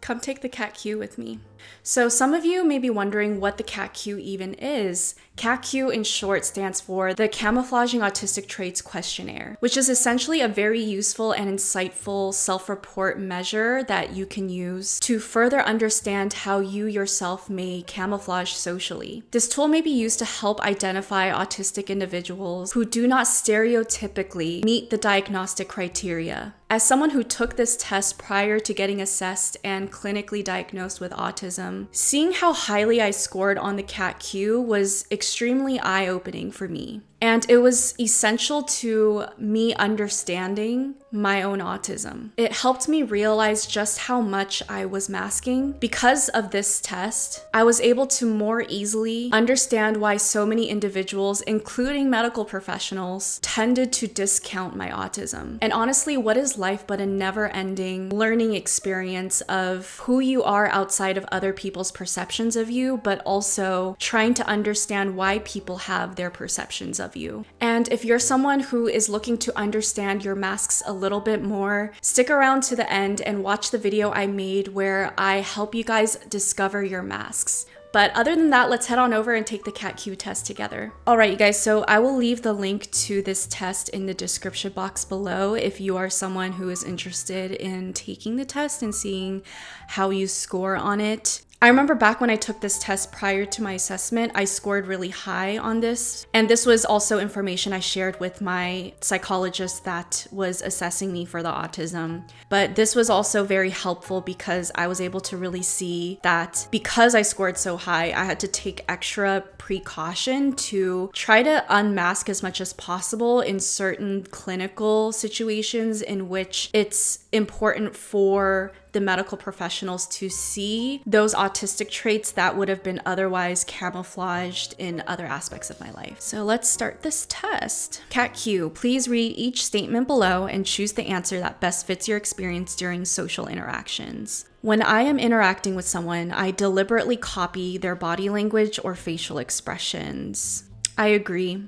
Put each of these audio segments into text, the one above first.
Come take the 𝗓𝗄𝐿 with me. So some of you may be wondering what the 𝗓𝗄𝐿 even is. 𝗓𝗄𝐿 in short stands for the Camouflaging Autistic Traits Questionnaire, which is essentially a very useful and insightful self-report measure that you can use to further understand how you yourself may camouflage socially. This tool may be used to help identify autistic individuals who do not stereotypically meet the diagnostic criteria. As someone who took this test prior to getting assessed and clinically diagnosed with autism, seeing how highly I scored on the 𝗓𝗄𝐿 was extremely eye-opening for me. And it was essential to me understanding my own autism. It helped me realize just how much I was masking. Because of this test, I was able to more easily understand why so many individuals, including medical professionals, tended to discount my autism. And honestly, what is life but a never-ending learning experience of who you are outside of other people's perceptions of you, but also trying to understand why people have their perceptions of you. And if you're someone who is looking to understand your masks a little bit more, stick around to the end and watch the video I made where I help you guys discover your masks. But other than that, let's head on over and take the 𝗓𝗄𝐿 test together. All right, you guys, so I will leave the link to this test in the description box below if you are someone who is interested in taking the test and seeing how you score on it. I remember back when I took this test prior to my assessment, I scored really high on this. And this was also information I shared with my psychologist that was assessing me for the autism. But this was also very helpful because I was able to really see that because I scored so high, I had to take extra precaution to try to unmask as much as possible in certain clinical situations in which it's important for the medical professionals to see those autistic traits that would have been otherwise camouflaged in other aspects of my life. So let's start this test. 𝗓𝗄𝐿, please read each statement below and choose the answer that best fits your experience during social interactions. When I am interacting with someone, I deliberately copy their body language or facial expressions. I agree.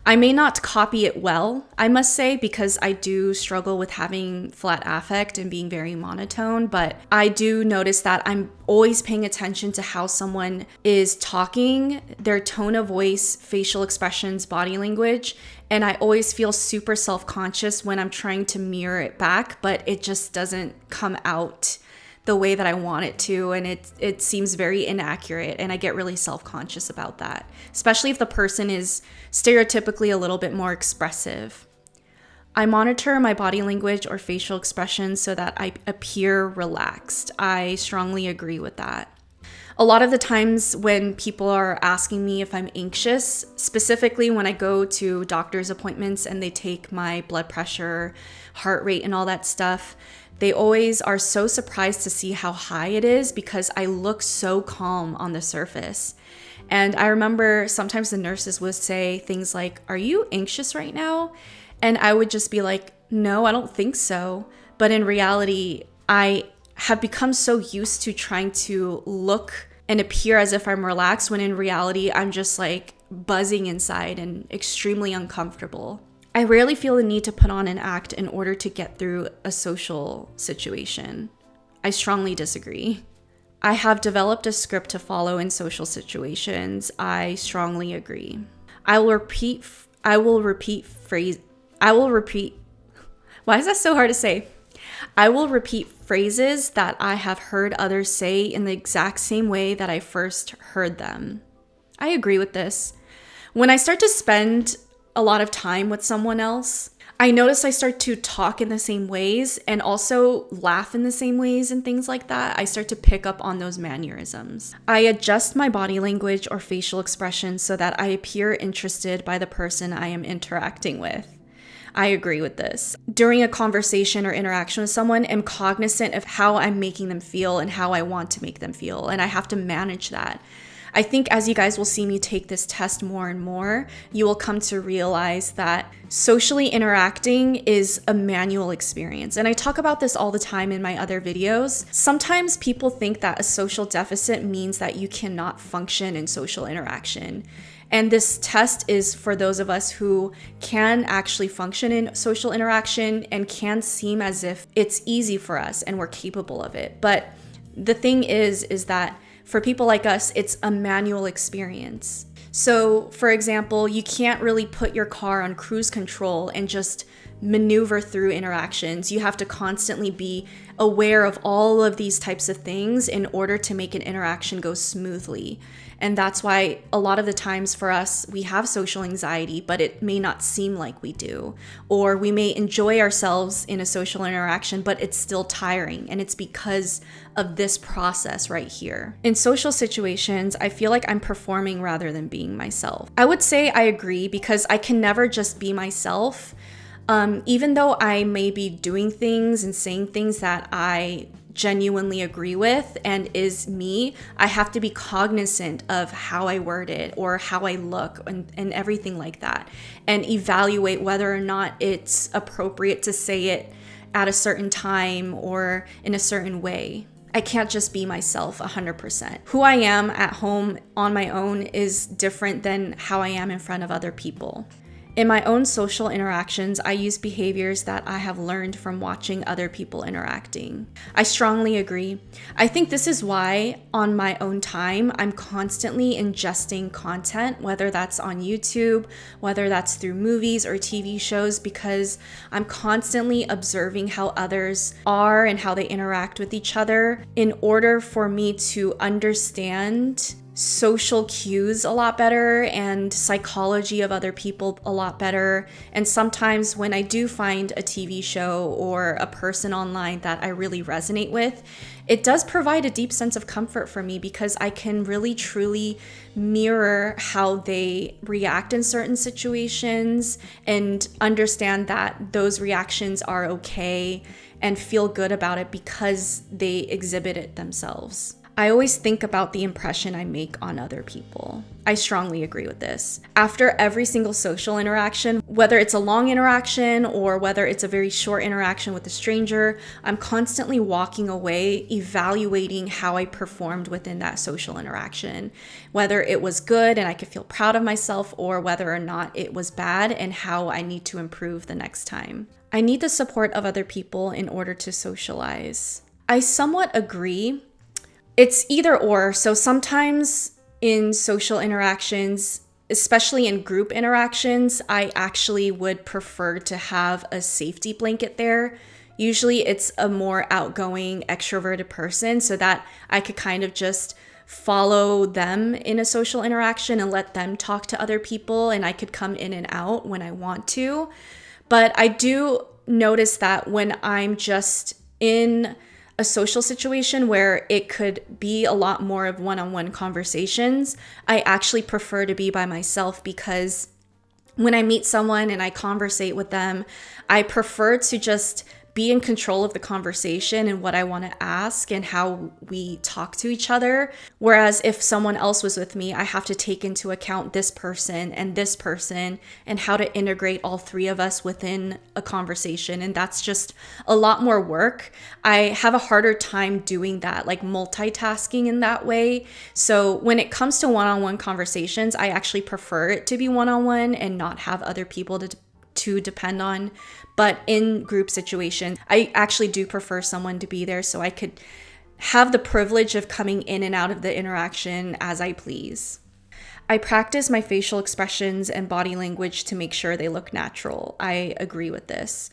I may not copy it well, I must say, because I do struggle with having flat affect and being very monotone, but I do notice that I'm always paying attention to how someone is talking, their tone of voice, facial expressions, body language, and I always feel super self-conscious when I'm trying to mirror it back, but it just doesn't come out the way that I want it to, and it seems very inaccurate, and I get really self-conscious about that, especially if the person is stereotypically a little bit more expressive. I monitor my body language or facial expressions so that I appear relaxed. I strongly agree with that. A lot of the times when people are asking me if I'm anxious, specifically when I go to doctor's appointments and they take my blood pressure, heart rate, and all that stuff, they always are so surprised to see how high it is because I look so calm on the surface. And I remember sometimes the nurses would say things like, "Are you anxious right now?" And I would just be like, "No, I don't think so." But in reality, I have become so used to trying to look and appear as if I'm relaxed when in reality, I'm just like buzzing inside and extremely uncomfortable. I rarely feel the need to put on an act in order to get through a social situation. I strongly disagree. I have developed a script to follow in social situations. I strongly agree. Why is that so hard to say? I will repeat phrases that I have heard others say in the exact same way that I first heard them. I agree with this. When I start to spend a lot of time with someone else, I notice I start to talk in the same ways and also laugh in the same ways and things like that. I start to pick up on those mannerisms. I adjust my body language or facial expressions so that I appear interested by the person I am interacting with. I agree with this. During a conversation or interaction with someone, I'm cognizant of how I'm making them feel and how I want to make them feel, and I have to manage that. I think as you guys will see me take this test more and more, you will come to realize that socially interacting is a manual experience. And I talk about this all the time in my other videos. Sometimes people think that a social deficit means that you cannot function in social interaction. And this test is for those of us who can actually function in social interaction and can seem as if it's easy for us and we're capable of it. But the thing is that for people like us, it's a manual experience. So, for example, you can't really put your car on cruise control and just maneuver through interactions. You have to constantly be aware of all of these types of things in order to make an interaction go smoothly. And that's why a lot of the times for us, we have social anxiety, but it may not seem like we do. Or we may enjoy ourselves in a social interaction, but it's still tiring. And it's because of this process right here. In social situations, I feel like I'm performing rather than being myself. I would say I agree, because I can never just be myself. Even though I may be doing things and saying things that I genuinely agree with and is me, I have to be cognizant of how I word it or how I look and everything like that, and evaluate whether or not it's appropriate to say it at a certain time or in a certain way. I can't just be myself 100%. Who I am at home on my own is different than how I am in front of other people. In my own social interactions, I use behaviors that I have learned from watching other people interacting. I strongly agree. I think this is why on my own time, I'm constantly ingesting content, whether that's on YouTube, whether that's through movies or TV shows, because I'm constantly observing how others are and how they interact with each other in order for me to understand social cues a lot better and psychology of other people a lot better. And sometimes when I do find a TV show or a person online that I really resonate with, it does provide a deep sense of comfort for me, because I can really truly mirror how they react in certain situations and understand that those reactions are okay and feel good about it because they exhibit it themselves. I always think about the impression I make on other people. I strongly agree with this. After every single social interaction, whether it's a long interaction or whether it's a very short interaction with a stranger, I'm constantly walking away evaluating how I performed within that social interaction, whether it was good and I could feel proud of myself, or whether or not it was bad and how I need to improve the next time. I need the support of other people in order to socialize. I somewhat agree. It's either or. So sometimes in social interactions, especially in group interactions, I actually would prefer to have a safety blanket there. Usually it's a more outgoing, extroverted person, so that I could kind of just follow them in a social interaction and let them talk to other people, and I could come in and out when I want to. But I do notice that when I'm just in a social situation where it could be a lot more of one-on-one conversations, I actually prefer to be by myself, because when I meet someone and I conversate with them, I prefer to just be in control of the conversation and what I want to ask and how we talk to each other. Whereas if someone else was with me, I have to take into account this person and how to integrate all three of us within a conversation. And that's just a lot more work. I have a harder time doing that, like multitasking in that way. So when it comes to one-on-one conversations, I actually prefer it to be one-on-one and not have other people to depend on. But in group situations, I actually do prefer someone to be there so I could have the privilege of coming in and out of the interaction as I please. I practice my facial expressions and body language to make sure they look natural. I agree with this.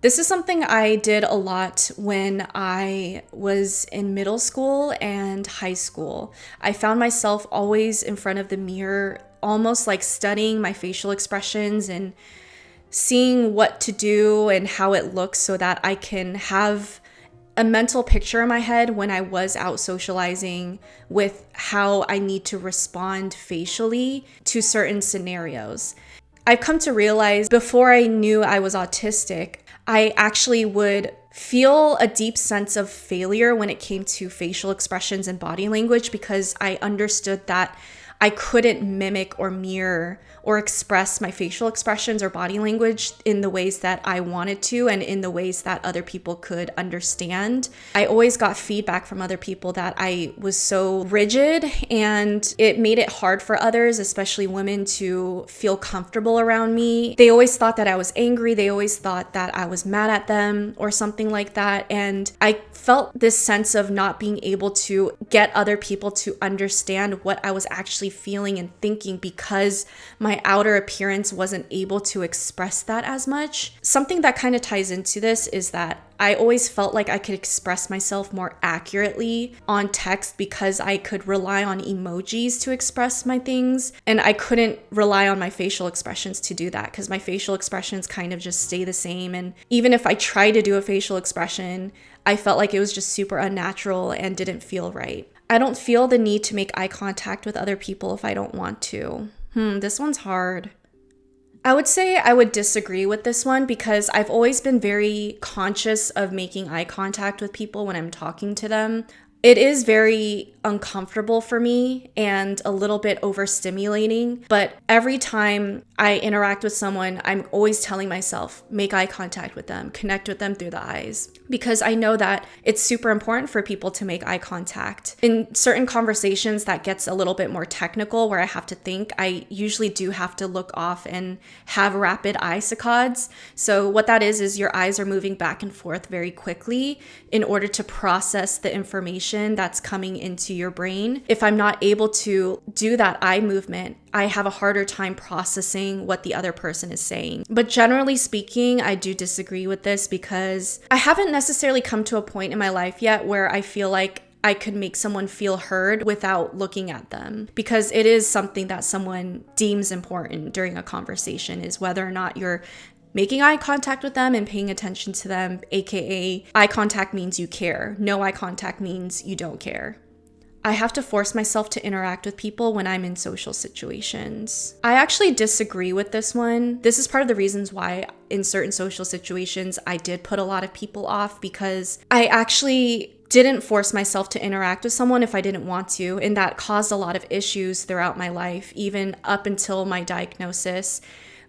This is something I did a lot when I was in middle school and high school. I found myself always in front of the mirror, almost like studying my facial expressions and seeing what to do and how it looks so that I can have a mental picture in my head when I was out socializing with how I need to respond facially to certain scenarios. I've come to realize before I knew I was autistic, I actually would feel a deep sense of failure when it came to facial expressions and body language, because I understood that I couldn't mimic or mirror or express my facial expressions or body language in the ways that I wanted to and in the ways that other people could understand. I always got feedback from other people that I was so rigid, and it made it hard for others, especially women, to feel comfortable around me. They always thought that I was angry. They always thought that I was mad at them or something like that. And I felt this sense of not being able to get other people to understand what I was actually feeling and thinking because my outer appearance wasn't able to express that as much. Something that kind of ties into this is that I always felt like I could express myself more accurately on text because I could rely on emojis to express my things, and I couldn't rely on my facial expressions to do that because my facial expressions kind of just stay the same. And even if I tried to do a facial expression, I felt like it was just super unnatural and didn't feel right. I don't feel the need to make eye contact with other people if I don't want to. This one's hard. I would say I would disagree with this one because I've always been very conscious of making eye contact with people when I'm talking to them. It is very uncomfortable for me and a little bit overstimulating, but every time I interact with someone, I'm always telling myself, make eye contact with them, connect with them through the eyes, because I know that it's super important for people to make eye contact. In certain conversations that gets a little bit more technical where I have to think, I usually do have to look off and have rapid eye saccades. So what that is your eyes are moving back and forth very quickly in order to process the information that's coming into your brain. If I'm not able to do that eye movement, I have a harder time processing what the other person is saying. But generally speaking, I do disagree with this because I haven't necessarily come to a point in my life yet where I feel like I could make someone feel heard without looking at them, because it is something that someone deems important during a conversation, is whether or not you're making eye contact with them and paying attention to them, aka eye contact means you care. No eye contact means you don't care. I have to force myself to interact with people when I'm in social situations. I actually disagree with this one. This is part of the reasons why in certain social situations I did put a lot of people off, because I actually didn't force myself to interact with someone if I didn't want to, and that caused a lot of issues throughout my life, even up until my diagnosis.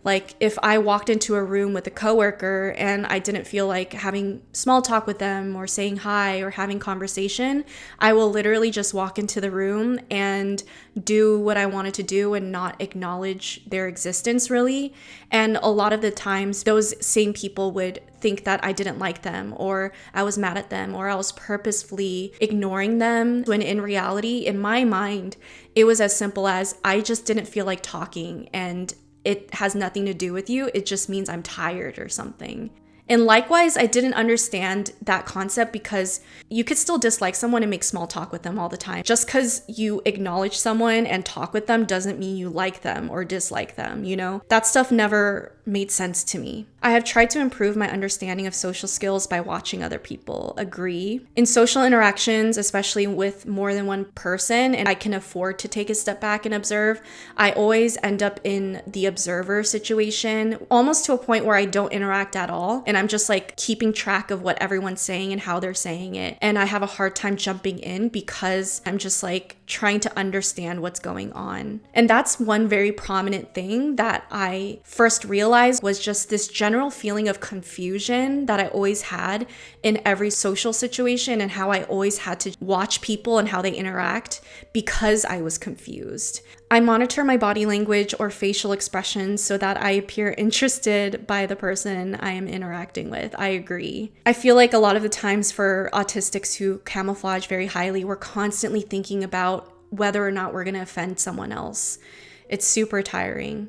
Like if I walked into a room with a coworker and I didn't feel like having small talk with them or saying hi or having conversation, I will literally just walk into the room and do what I wanted to do and not acknowledge their existence really. And a lot of the times those same people would think that I didn't like them or I was mad at them or I was purposefully ignoring them, when in reality, in my mind, it was as simple as I just didn't feel like talking, and it has nothing to do with you. It just means I'm tired or something. And likewise, I didn't understand that concept because you could still dislike someone and make small talk with them all the time. Just because you acknowledge someone and talk with them doesn't mean you like them or dislike them, you know? That stuff never made sense to me. I have tried to improve my understanding of social skills by watching other people. Agree. In social interactions, especially with more than one person, and I can afford to take a step back and observe, I always end up in the observer situation, almost to a point where I don't interact at all. And I'm just like keeping track of what everyone's saying and how they're saying it. And I have a hard time jumping in because I'm just like trying to understand what's going on. And that's one very prominent thing that I first realized was just this general feeling of confusion that I always had in every social situation, and how I always had to watch people and how they interact because I was confused. I monitor my body language or facial expressions so that I appear interested by the person I am interacting with. I agree. I feel like a lot of the times for autistics who camouflage very highly, we're constantly thinking about whether or not we're going to offend someone else. It's super tiring.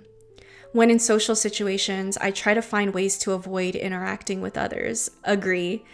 When in social situations, I try to find ways to avoid interacting with others. Agree.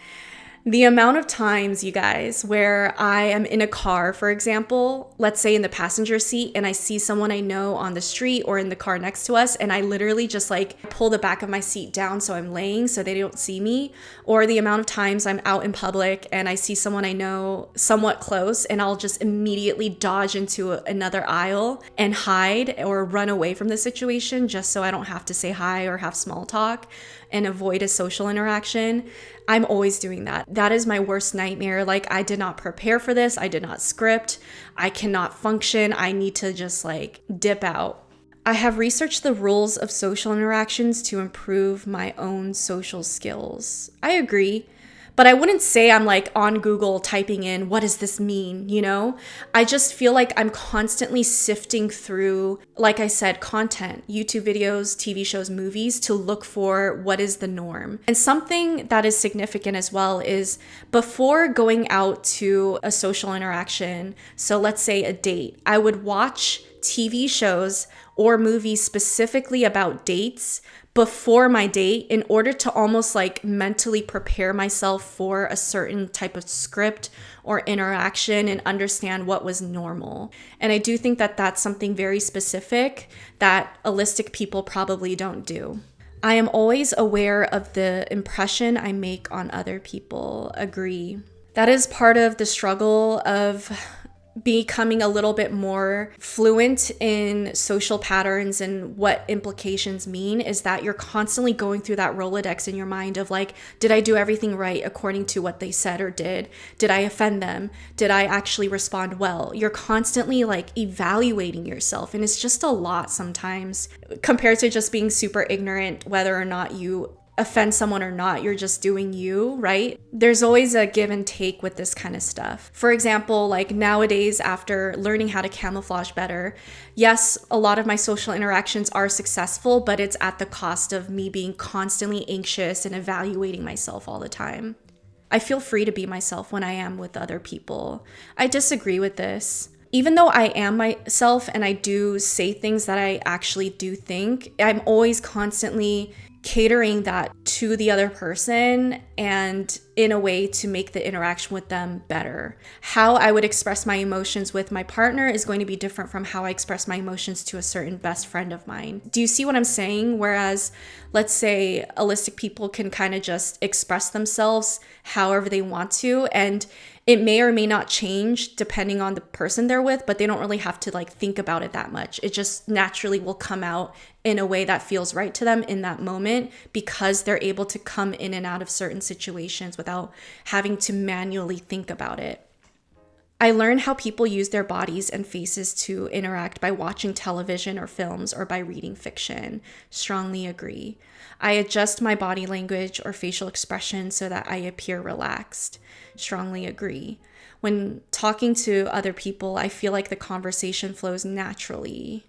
The amount of times, you guys, where I am in a car, for example, let's say in the passenger seat, and I see someone I know on the street or in the car next to us, and I literally just like pull the back of my seat down so I'm laying so they don't see me. Or the amount of times I'm out in public and I see someone I know somewhat close, and I'll just immediately dodge into another aisle and hide or run away from the situation just so I don't have to say hi or have small talk and avoid a social interaction. I'm always doing that. That is my worst nightmare. Like, I did not prepare for this. I did not script. I cannot function. I need to just like dip out. I have researched the rules of social interactions to improve my own social skills. I agree. But I wouldn't say I'm like on Google typing in, what does this mean? You know, I just feel like I'm constantly sifting through, like I said, content, YouTube videos, TV shows, movies to look for what is the norm. And something that is significant as well is before going out to a social interaction, so let's say a date, I would watch TV shows or movies specifically about dates before my date in order to almost like mentally prepare myself for a certain type of script or interaction and understand what was normal. And I do think that that's something very specific that allistic people probably don't do. I am always aware of the impression I make on other people. Agree. That is part of the struggle of becoming a little bit more fluent in social patterns and what implications mean, is that you're constantly going through that Rolodex in your mind of like, did I do everything right according to what they said or did? Did I offend them? Did I actually respond well? You're constantly like evaluating yourself, and it's just a lot sometimes compared to just being super ignorant whether or not you offend someone or not. You're just doing you, right? There's always a give and take with this kind of stuff. For example, like nowadays, after learning how to camouflage better, yes, a lot of my social interactions are successful, but it's at the cost of me being constantly anxious and evaluating myself all the time. I feel free to be myself when I am with other people. I disagree with this. Even though I am myself and I do say things that I actually do think, I'm always constantly catering that to the other person and in a way to make the interaction with them better. How I would express my emotions with my partner is going to be different from how I express my emotions to a certain best friend of mine. Do you see what I'm saying? Whereas, let's say allistic people can kind of just express themselves however they want to, and it may or may not change depending on the person they're with, but they don't really have to like think about it that much. It just naturally will come out in a way that feels right to them in that moment because they're able to come in and out of certain situations without having to manually think about it. I learn how people use their bodies and faces to interact by watching television or films or by reading fiction. Strongly agree. I adjust my body language or facial expression so that I appear relaxed. Strongly agree. When talking to other people, I feel like the conversation flows naturally.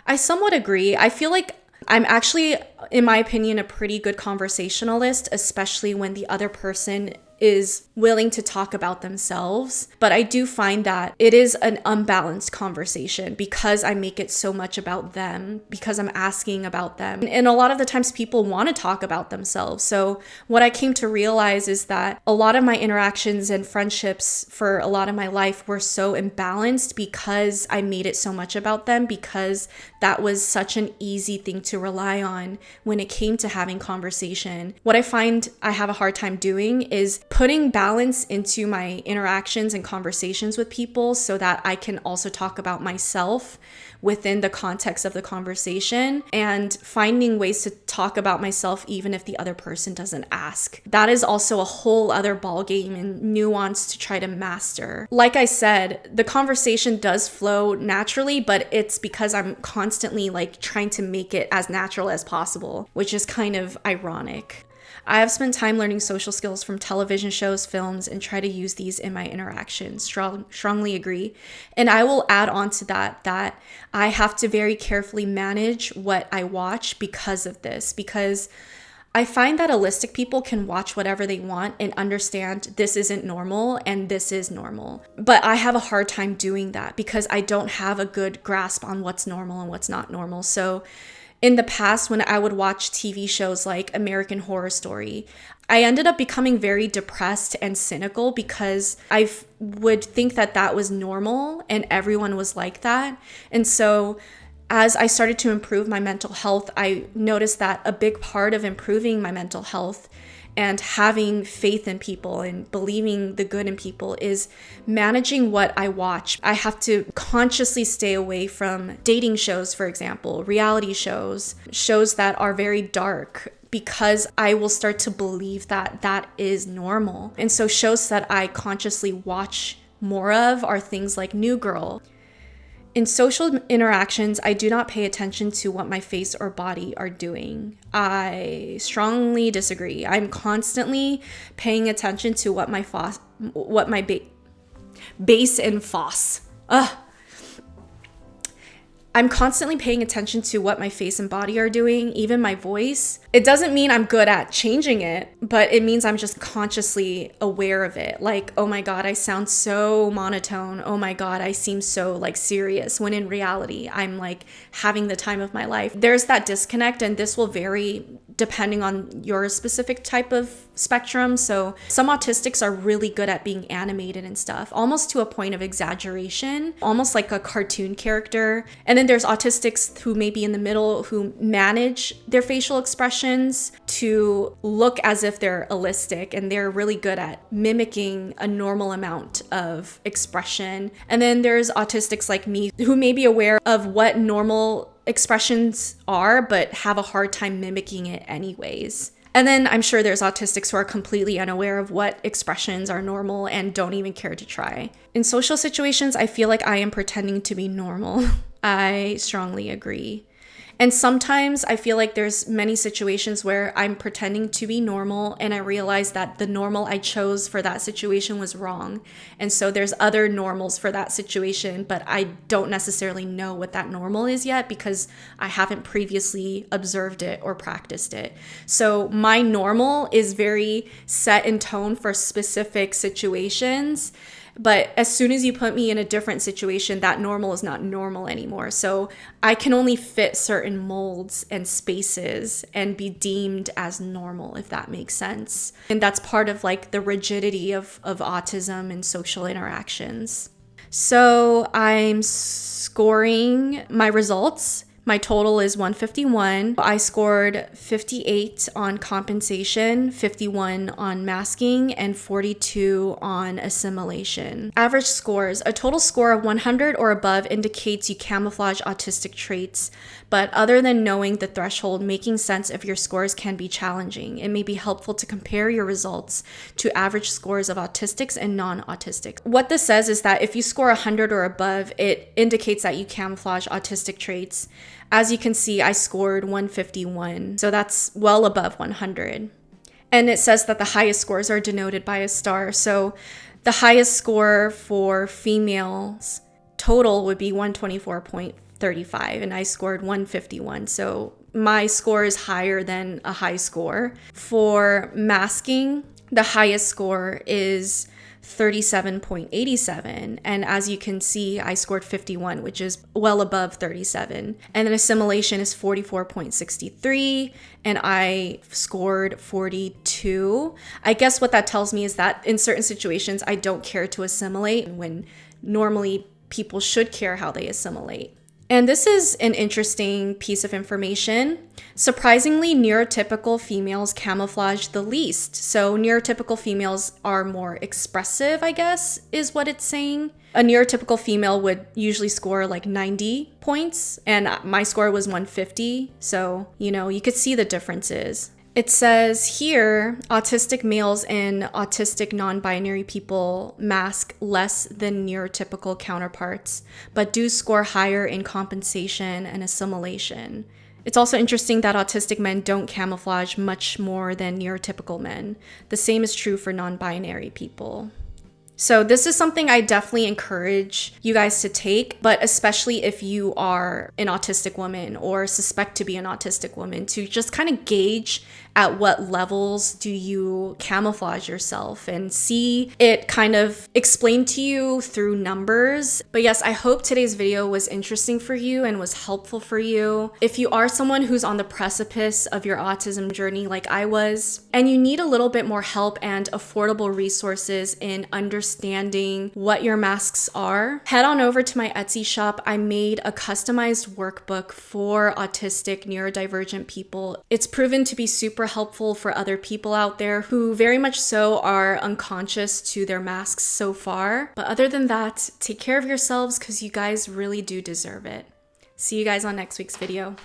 I somewhat agree. I feel like I'm actually, in my opinion, a pretty good conversationalist, especially when the other person is willing to talk about themselves. But I do find that it is an unbalanced conversation because I make it so much about them, because I'm asking about them. And a lot of the times people want to talk about themselves. So what I came to realize is that a lot of my interactions and friendships for a lot of my life were so imbalanced because I made it so much about them, because that was such an easy thing to rely on when it came to having conversation. What I find I have a hard time doing is putting balance into my interactions and conversations with people so that I can also talk about myself within the context of the conversation, and finding ways to talk about myself even if the other person doesn't ask. That is also a whole other ballgame and nuance to try to master. Like I said, the conversation does flow naturally, but it's because I'm constantly like trying to make it as natural as possible, which is kind of ironic. I have spent time learning social skills from television shows, films, and try to use these in my interactions. Strongly agree. And I will add on to that I have to very carefully manage what I watch because of this, because I find that allistic people can watch whatever they want and understand this isn't normal and this is normal. But I have a hard time doing that because I don't have a good grasp on what's normal and what's not normal. So in the past, when I would watch TV shows like American Horror Story, I ended up becoming very depressed and cynical because I would think that that was normal and everyone was like that. And so as I started to improve my mental health, I noticed that a big part of improving my mental health and having faith in people and believing the good in people is managing what I watch. I have to consciously stay away from dating shows, for example, reality shows that are very dark, because I will start to believe that that is normal. And so shows that I consciously watch more of are things like New Girl. In social interactions, I do not pay attention to what my face or body are doing. I strongly disagree. I'm constantly paying attention to what my base and FOSS. I'm constantly paying attention to what my face and body are doing, even my voice. It doesn't mean I'm good at changing it, but it means I'm just consciously aware of it. Like, oh my God, I sound so monotone. Oh my God, I seem so like serious, when in reality, I'm like having the time of my life. There's that disconnect, and this will vary depending on your specific type of spectrum. So some autistics are really good at being animated and stuff, almost to a point of exaggeration, almost like a cartoon character. And then there's autistics who may be in the middle, who manage their facial expressions to look as if they're realistic, and they're really good at mimicking a normal amount of expression. And then there's autistics like me who may be aware of what normal expressions are, but have a hard time mimicking it anyways. And then I'm sure there's autistics who are completely unaware of what expressions are normal and don't even care to try. In social situations, I feel like I am pretending to be normal. I strongly agree. And sometimes I feel like there's many situations where I'm pretending to be normal, and I realize that the normal I chose for that situation was wrong. And so there's other normals for that situation, but I don't necessarily know what that normal is yet because I haven't previously observed it or practiced it. So my normal is very set in tone for specific situations. But as soon as you put me in a different situation, that normal is not normal anymore. So I can only fit certain molds and spaces and be deemed as normal, if that makes sense. And that's part of like the rigidity of autism and social interactions. So I'm scoring my results. My total is 151. I scored 58 on compensation, 51 on masking, and 42 on assimilation. Average scores. A total score of 100 or above indicates you camouflage autistic traits, but other than knowing the threshold, making sense of your scores can be challenging. It may be helpful to compare your results to average scores of autistics and non-autistics. What this says is that if you score 100 or above, it indicates that you camouflage autistic traits. As you can see, I scored 151, so that's well above 100. And it says that the highest scores are denoted by a star. So the highest score for females total would be 124.35, and I scored 151. So my score is higher than a high score. For masking, the highest score is 37.87, and as you can see, I scored 51, which is well above 37. And then assimilation is 44.63, and I scored 42. I guess what that tells me is that in certain situations, I don't care to assimilate when normally people should care how they assimilate. And this is an interesting piece of information. Surprisingly, neurotypical females camouflage the least. So neurotypical females are more expressive, I guess, is what it's saying. A neurotypical female would usually score like 90 points, and my score was 150. So, you could see the differences. It says here, autistic males and autistic non-binary people mask less than neurotypical counterparts, but do score higher in compensation and assimilation. It's also interesting that autistic men don't camouflage much more than neurotypical men. The same is true for non-binary people. So this is something I definitely encourage you guys to take, but especially if you are an autistic woman or suspect to be an autistic woman, to just kind of gauge at what levels do you camouflage yourself and see it kind of explained to you through numbers. But yes, I hope today's video was interesting for you and was helpful for you. If you are someone who's on the precipice of your autism journey like I was, and you need a little bit more help and affordable resources in understanding what your masks are, head on over to my Etsy shop. I made a customized workbook for autistic neurodivergent people. It's proven to be super helpful for other people out there who very much so are unconscious to their masks so far. But other than that, take care of yourselves because you guys really do deserve it. See you guys on next week's video.